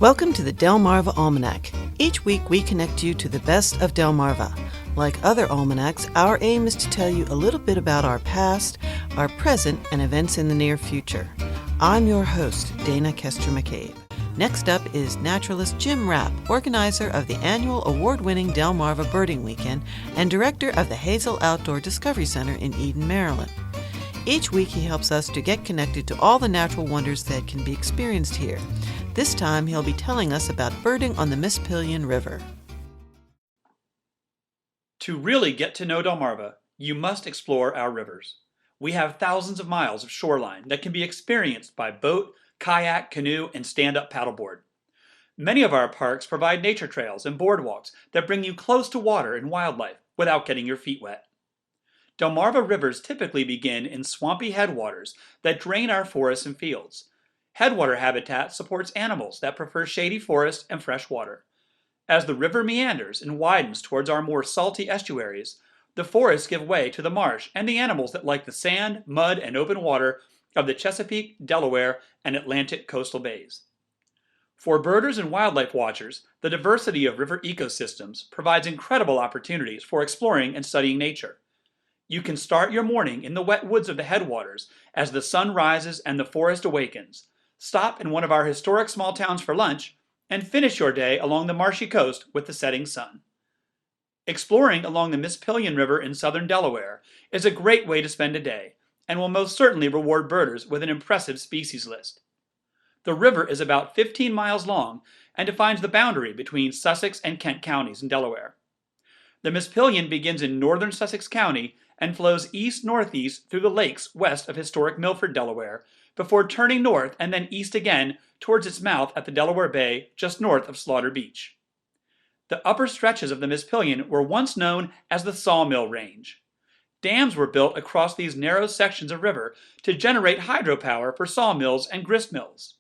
Welcome to the Delmarva Almanac. Each week we connect you to the best of Delmarva. Like other almanacs, our aim is to tell you a little bit about our past, our present, and events in the near future. I'm your host, Dana Kester McCabe. Next up is Naturalist Jim Rapp, organizer of the annual award-winning Delmarva Birding Weekend and director of the Hazel Outdoor Discovery Center in Eden, Maryland. Each week he helps us to get connected to all the natural wonders that can be experienced here. This time he'll be telling us about birding on the Mispillion River. To really get to know Delmarva, you must explore our rivers. We have thousands of miles of shoreline that can be experienced by boat, kayak, canoe, and stand-up paddleboard. Many of our parks provide nature trails and boardwalks that bring you close to water and wildlife without getting your feet wet. Delmarva rivers typically begin in swampy headwaters that drain our forests and fields. Headwater habitat supports animals that prefer shady forest and fresh water. As the river meanders and widens towards our more salty estuaries, the forests give way to the marsh and the animals that like the sand, mud, and open water of the Chesapeake, Delaware, and Atlantic coastal bays. For birders and wildlife watchers, the diversity of river ecosystems provides incredible opportunities for exploring and studying nature. You can start your morning in the wet woods of the headwaters as the sun rises and the forest awakens, stop in one of our historic small towns for lunch, and finish your day along the marshy coast with the setting sun. Exploring along the Mispillion River in southern Delaware is a great way to spend a day, and will most certainly reward birders with an impressive species list. The river is about 15 miles long and defines the boundary between Sussex and Kent counties in Delaware. The Mispillion begins in northern Sussex County and flows east-northeast through the lakes west of historic Milford, Delaware, before turning north and then east again towards its mouth at the Delaware Bay just north of Slaughter Beach. The upper stretches of the Mispillion were once known as the Sawmill Range. Dams were built across these narrow sections of river to generate hydropower for sawmills and grist mills.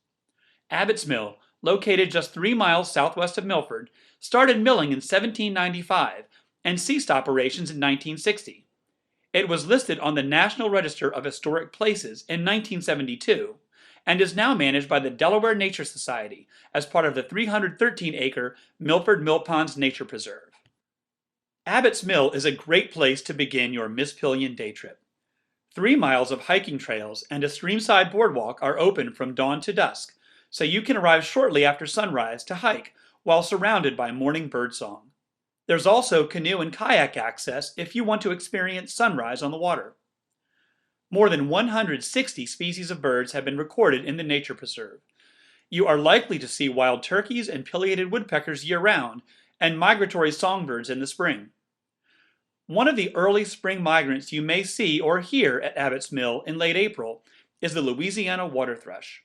Abbott's Mill, located just 3 miles southwest of Milford, started milling in 1795 and ceased operations in 1960. It was listed on the National Register of Historic Places in 1972 and is now managed by the Delaware Nature Society as part of the 313-acre Milford Mill Ponds Nature Preserve. Abbott's Mill is a great place to begin your Mispillion day trip. 3 miles of hiking trails and a streamside boardwalk are open from dawn to dusk, so you can arrive shortly after sunrise to hike while surrounded by morning birdsong. There's also canoe and kayak access if you want to experience sunrise on the water. More than 160 species of birds have been recorded in the nature preserve. You are likely to see wild turkeys and pileated woodpeckers year-round, and migratory songbirds in the spring. One of the early spring migrants you may see or hear at Abbott's Mill in late April is the Louisiana water thrush.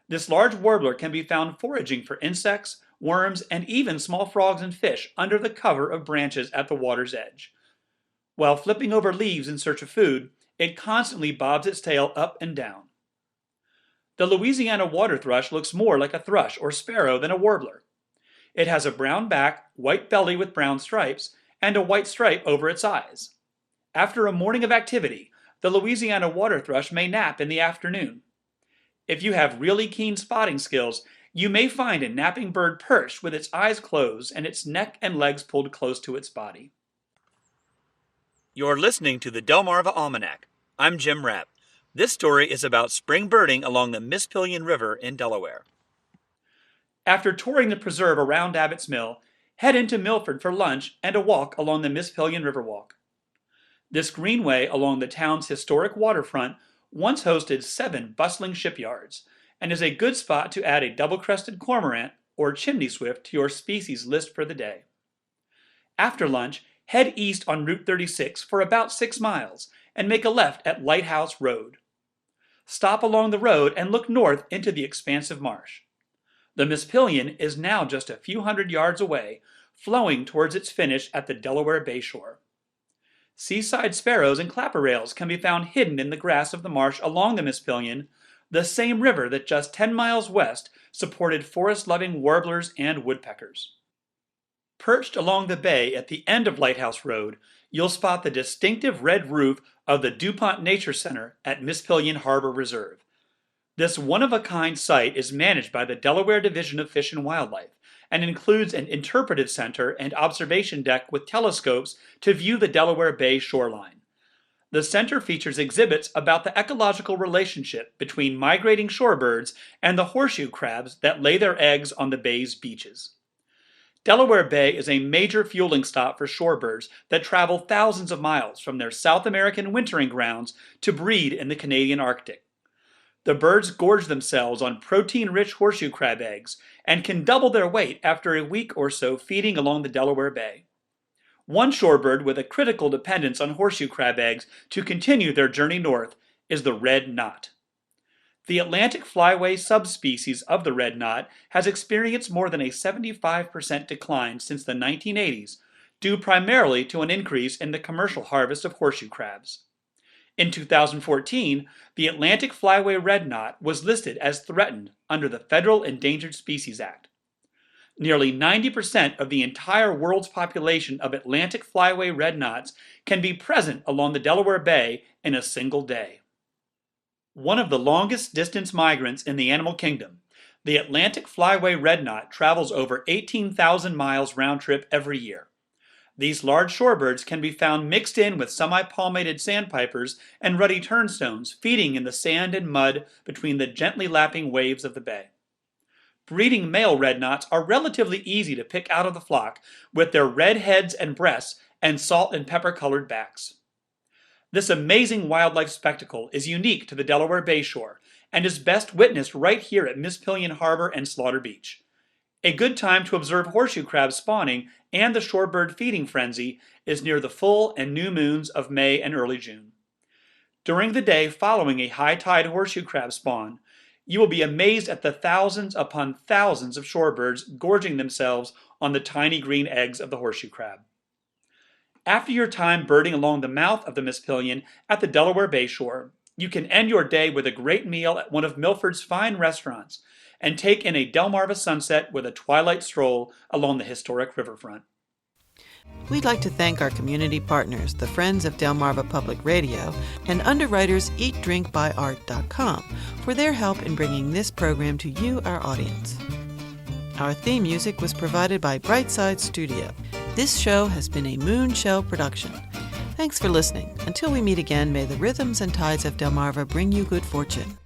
This large warbler can be found foraging for insects, worms, and even small frogs and fish under the cover of branches at the water's edge. While flipping over leaves in search of food, it constantly bobs its tail up and down. The Louisiana water thrush looks more like a thrush or sparrow than a warbler. It has a brown back, white belly with brown stripes, and a white stripe over its eyes. After a morning of activity, the Louisiana water thrush may nap in the afternoon. If you have really keen spotting skills, you may find a napping bird perched with its eyes closed and its neck and legs pulled close to its body. You're listening to the Delmarva Almanac. I'm Jim Rapp. This story is about spring birding along the Mispillion River in Delaware. After touring the preserve around Abbott's Mill, head into Milford for lunch and a walk along the Mispillion River Walk. This greenway along the town's historic waterfront once hosted 7 bustling shipyards, and is a good spot to add a double-crested cormorant or chimney swift to your species list for the day. After lunch, head east on Route 36 for about 6 miles and make a left at Lighthouse Road. Stop along the road and look north into the expansive marsh. The Mispillion is now just a few hundred yards away, flowing towards its finish at the Delaware Bay shore. Seaside sparrows and clapper-rails can be found hidden in the grass of the marsh along the Mispillion, the same river that just 10 miles west supported forest-loving warblers and woodpeckers. Perched along the bay at the end of Lighthouse Road, you'll spot the distinctive red roof of the Dupont Nature Center at Mispillion Harbor Reserve. This one-of-a-kind site is managed by the Delaware Division of Fish and Wildlife and includes an interpretive center and observation deck with telescopes to view the Delaware Bay shoreline. The center features exhibits about the ecological relationship between migrating shorebirds and the horseshoe crabs that lay their eggs on the bay's beaches. Delaware Bay is a major fueling stop for shorebirds that travel thousands of miles from their South American wintering grounds to breed in the Canadian Arctic. The birds gorge themselves on protein-rich horseshoe crab eggs and can double their weight after a week or so feeding along the Delaware Bay. One shorebird with a critical dependence on horseshoe crab eggs to continue their journey north is the red knot. The Atlantic flyway subspecies of the red knot has experienced more than a 75% decline since the 1980s, due primarily to an increase in the commercial harvest of horseshoe crabs. In 2014, the Atlantic flyway red knot was listed as threatened under the Federal Endangered Species Act. Nearly 90% of the entire world's population of Atlantic flyway red knots can be present along the Delaware Bay in a single day. One of the longest distance migrants in the animal kingdom, the Atlantic flyway red knot travels over 18,000 miles round trip every year. These large shorebirds can be found mixed in with semi-palmated sandpipers and ruddy turnstones, feeding in the sand and mud between the gently lapping waves of the bay. Breeding male red knots are relatively easy to pick out of the flock with their red heads and breasts and salt and pepper colored backs. This amazing wildlife spectacle is unique to the Delaware Bay shore and is best witnessed right here at Mispillion Harbor and Slaughter Beach. A good time to observe horseshoe crabs spawning and the shorebird feeding frenzy is near the full and new moons of May and early June. During the day following a high tide horseshoe crab spawn, you will be amazed at the thousands upon thousands of shorebirds gorging themselves on the tiny green eggs of the horseshoe crab. After your time birding along the mouth of the Mispillion at the Delaware Bay shore, you can end your day with a great meal at one of Milford's fine restaurants and take in a Delmarva sunset with a twilight stroll along the historic riverfront. We'd like to thank our community partners, the Friends of Delmarva Public Radio, and underwriters EatDrinkBuyArt.com for their help in bringing this program to you, our audience. Our theme music was provided by Brightside Studio. This show has been a Moonshell production. Thanks for listening. Until we meet again, may the rhythms and tides of Delmarva bring you good fortune.